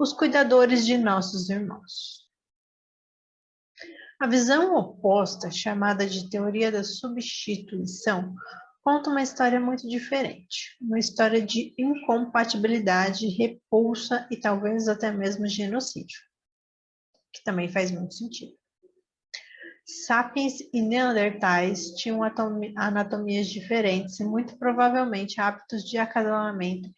os cuidadores de nossos irmãos. A visão oposta, chamada de teoria da substituição, conta uma história muito diferente. Uma história de incompatibilidade, repulsa e talvez até mesmo genocídio, que também faz muito sentido. Sapiens e Neandertais tinham anatomias diferentes e muito provavelmente hábitos de acasalamento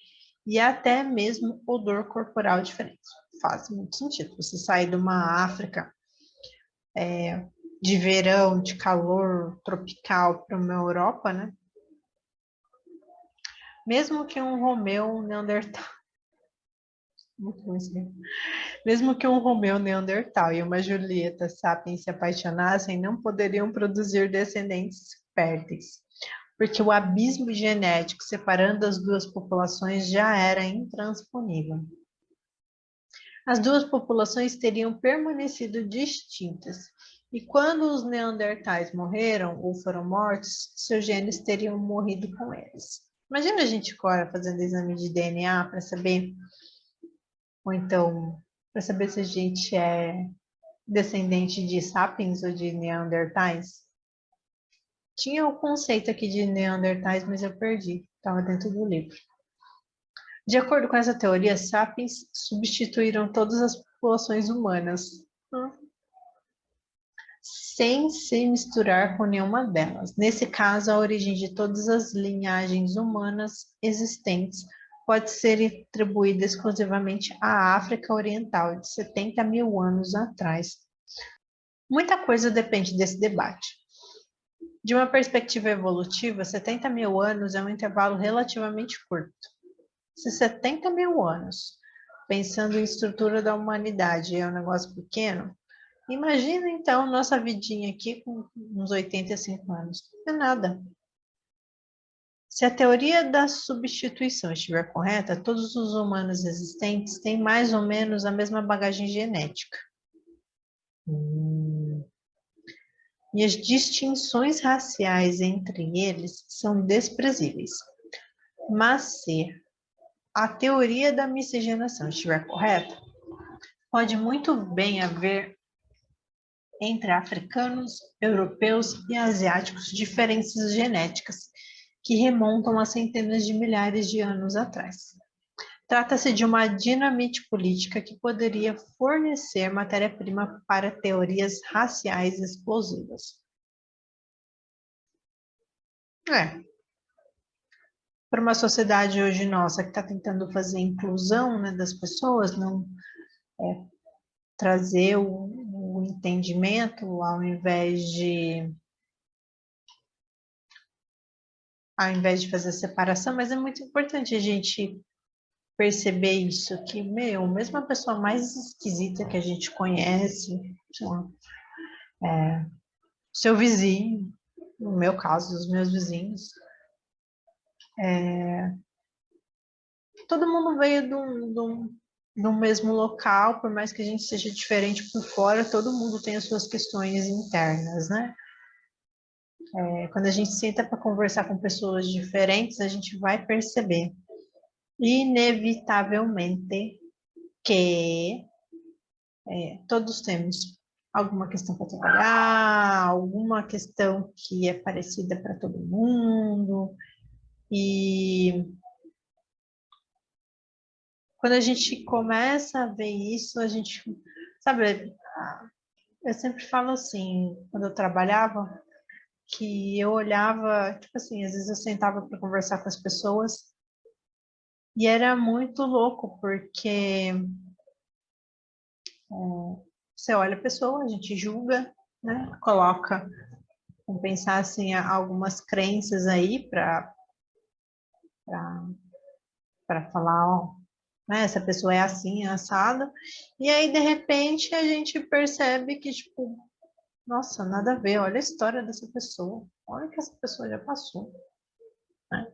e até mesmo odor corporal diferente. Faz muito sentido. Você sair de uma África de verão, de calor tropical para uma Europa, né? Mesmo que um Romeu Neandertal, muito bom isso mesmo. Mesmo que um Romeu Neandertal e uma Julieta Sapiens se apaixonassem, não poderiam produzir descendentes férteis, porque o abismo genético separando as duas populações já era intransponível. As duas populações teriam permanecido distintas, e quando os neandertais morreram ou foram mortos, seus genes teriam morrido com eles. Imagina a gente agora fazendo exame de DNA para saber, ou então, para saber se a gente é descendente de sapiens ou de neandertais. Tinha o conceito aqui de neandertais, mas eu perdi, estava dentro do livro. De acordo com essa teoria, sapiens substituíram todas as populações humanas, sem se misturar com nenhuma delas. Nesse caso, a origem de todas as linhagens humanas existentes pode ser atribuída exclusivamente à África Oriental, de 70 mil anos atrás. Muita coisa depende desse debate. De uma perspectiva evolutiva, 70 mil anos é um intervalo relativamente curto. Se 70 mil anos, pensando em estrutura da humanidade, é um negócio pequeno, imagina então nossa vidinha aqui com uns 85 anos. Não é nada. Se a teoria da substituição estiver correta, todos os humanos existentes têm mais ou menos a mesma bagagem genética. E as distinções raciais entre eles são desprezíveis. Mas se a teoria da miscigenação estiver correta, pode muito bem haver entre africanos, europeus e asiáticos diferenças genéticas que remontam a centenas de milhares de anos atrás. Trata-se de uma dinamite política que poderia fornecer matéria-prima para teorias raciais explosivas. Para uma sociedade hoje nossa que está tentando fazer inclusão, né, das pessoas, não trazer o entendimento ao invés de fazer separação, mas é muito importante a gente perceber isso, que, mesmo a pessoa mais esquisita que a gente conhece, seu vizinho, no meu caso, os meus vizinhos, todo mundo veio do mesmo local, por mais que a gente seja diferente por fora, todo mundo tem as suas questões internas, né? Quando a gente senta para conversar com pessoas diferentes, a gente vai perceber, inevitavelmente, que todos temos alguma questão para trabalhar, alguma questão que é parecida para todo mundo, e quando a gente começa a ver isso, a gente, sabe, eu sempre falo assim, quando eu trabalhava, que eu olhava, tipo assim, às vezes eu sentava para conversar com as pessoas e era muito louco, porque você olha a pessoa, a gente julga, né? Coloca, vamos pensar assim, algumas crenças aí para falar, ó, né? Essa pessoa é assim, é assada, e aí de repente a gente percebe que, tipo, nossa, nada a ver, olha a história dessa pessoa, olha o que essa pessoa já passou.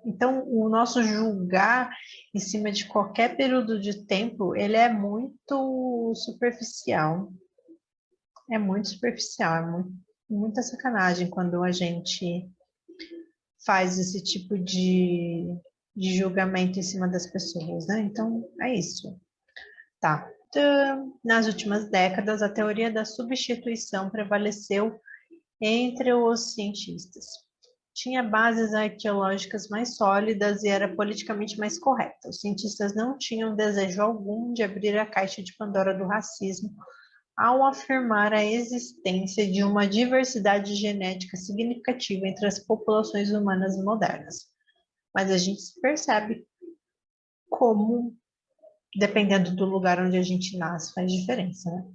Então, o nosso julgar em cima de qualquer período de tempo, ele é muito superficial. É muito superficial, muita sacanagem quando a gente faz esse tipo de julgamento em cima das pessoas, né? Então, é isso. Tá. Nas últimas décadas, a teoria da substituição prevaleceu entre os cientistas. Tinha bases arqueológicas mais sólidas e era politicamente mais correta. Os cientistas não tinham desejo algum de abrir a caixa de Pandora do racismo ao afirmar a existência de uma diversidade genética significativa entre as populações humanas modernas. Mas a gente percebe como, dependendo do lugar onde a gente nasce, faz diferença, né?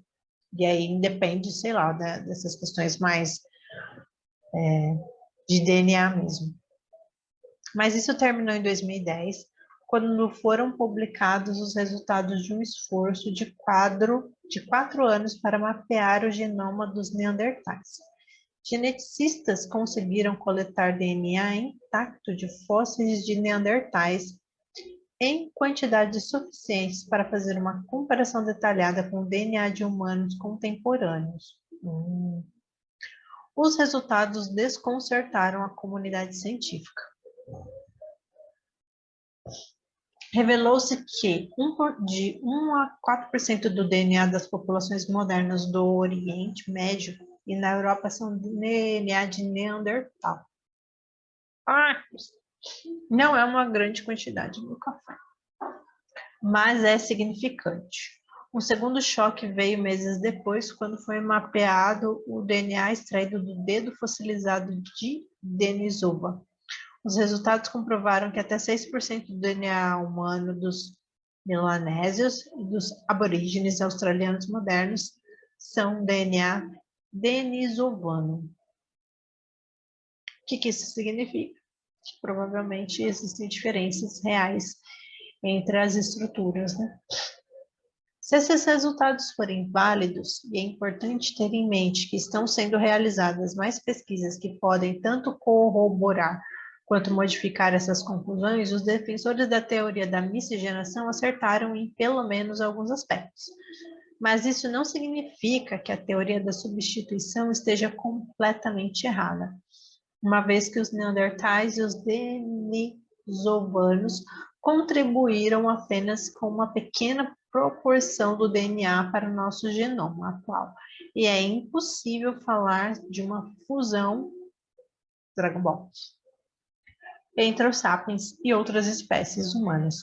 E aí depende, sei lá, dessas questões mais de DNA mesmo. Mas isso terminou em 2010, quando foram publicados os resultados de um esforço de 4 anos para mapear o genoma dos neandertais. Geneticistas conseguiram coletar DNA intacto de fósseis de neandertais em quantidades suficientes para fazer uma comparação detalhada com o DNA de humanos contemporâneos. Os resultados desconcertaram a comunidade científica. Revelou-se que de 1 a 4% do DNA das populações modernas do Oriente Médio e na Europa são DNA de Neandertal. Não é uma grande quantidade no café, mas é significante. Um segundo choque veio meses depois, quando foi mapeado o DNA extraído do dedo fossilizado de Denisova. Os resultados comprovaram que até 6% do DNA humano dos melanésios e dos aborígenes australianos modernos são DNA denisovano. O que isso significa? Que provavelmente existem diferenças reais entre as estruturas, né? Se esses resultados forem válidos, e é importante ter em mente que estão sendo realizadas mais pesquisas que podem tanto corroborar quanto modificar essas conclusões, os defensores da teoria da miscigenação acertaram em pelo menos alguns aspectos. Mas isso não significa que a teoria da substituição esteja completamente errada, uma vez que os neandertais e os denisovanos contribuíram apenas com uma pequena proporção do DNA para o nosso genoma atual. E é impossível falar de uma fusão Dragon Ball entre os sapiens e outras espécies humanas.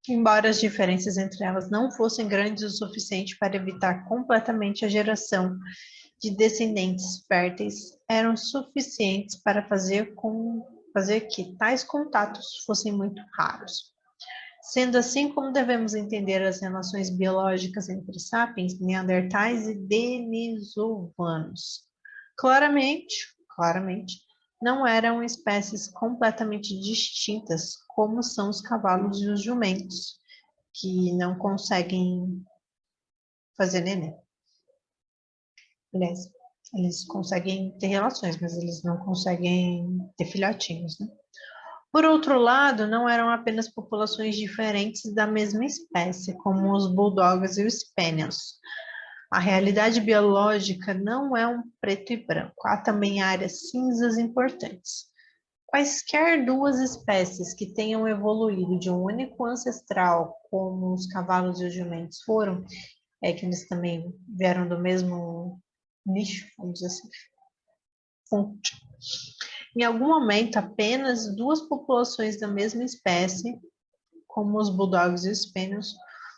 Embora as diferenças entre elas não fossem grandes o suficiente para evitar completamente a geração de descendentes férteis, eram suficientes para fazer que tais contatos fossem muito raros. Sendo assim, como devemos entender as relações biológicas entre sapiens, neandertais e denisovanos? Claramente, não eram espécies completamente distintas, como são os cavalos e os jumentos, que não conseguem fazer neném. Aliás, eles conseguem ter relações, mas eles não conseguem ter filhotinhos, né? Por outro lado, não eram apenas populações diferentes da mesma espécie, como os bulldogs e os spaniels. A realidade biológica não é um preto e branco, há também áreas cinzas importantes. Quaisquer duas espécies que tenham evoluído de um único ancestral, como os cavalos e os jumentos foram, que eles também vieram do mesmo nicho, vamos dizer assim, fonte. Em algum momento, apenas duas populações da mesma espécie, como os bulldogs e os spaniels,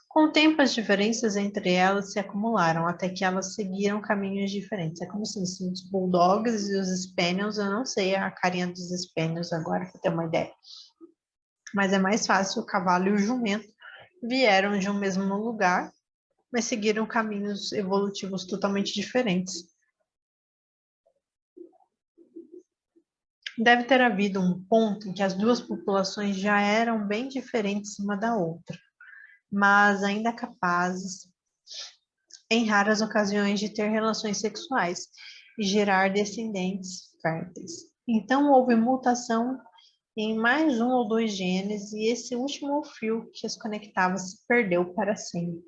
com o tempo as diferenças entre elas se acumularam, até que elas seguiram caminhos diferentes. É como se os bulldogs e os spaniels, eu não sei a carinha dos spaniels agora, para ter uma ideia. Mas é mais fácil, o cavalo e o jumento vieram de um mesmo lugar, mas seguiram caminhos evolutivos totalmente diferentes. Deve ter havido um ponto em que as duas populações já eram bem diferentes uma da outra, mas ainda capazes, em raras ocasiões, de ter relações sexuais e gerar descendentes férteis. Então, houve mutação em mais um ou dois genes e esse último fio que as conectava se perdeu para sempre.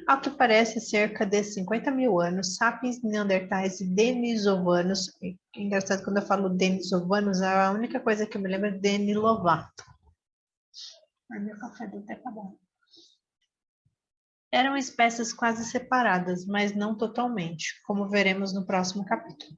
Ao que parece, cerca de 50 mil anos, sapiens, neandertais e denisovanos. É engraçado quando eu falo denisovanos, a única coisa que eu me lembro é Deni Lovato. Ai, meu café deve ter acabado. Eram espécies quase separadas, mas não totalmente, como veremos no próximo capítulo.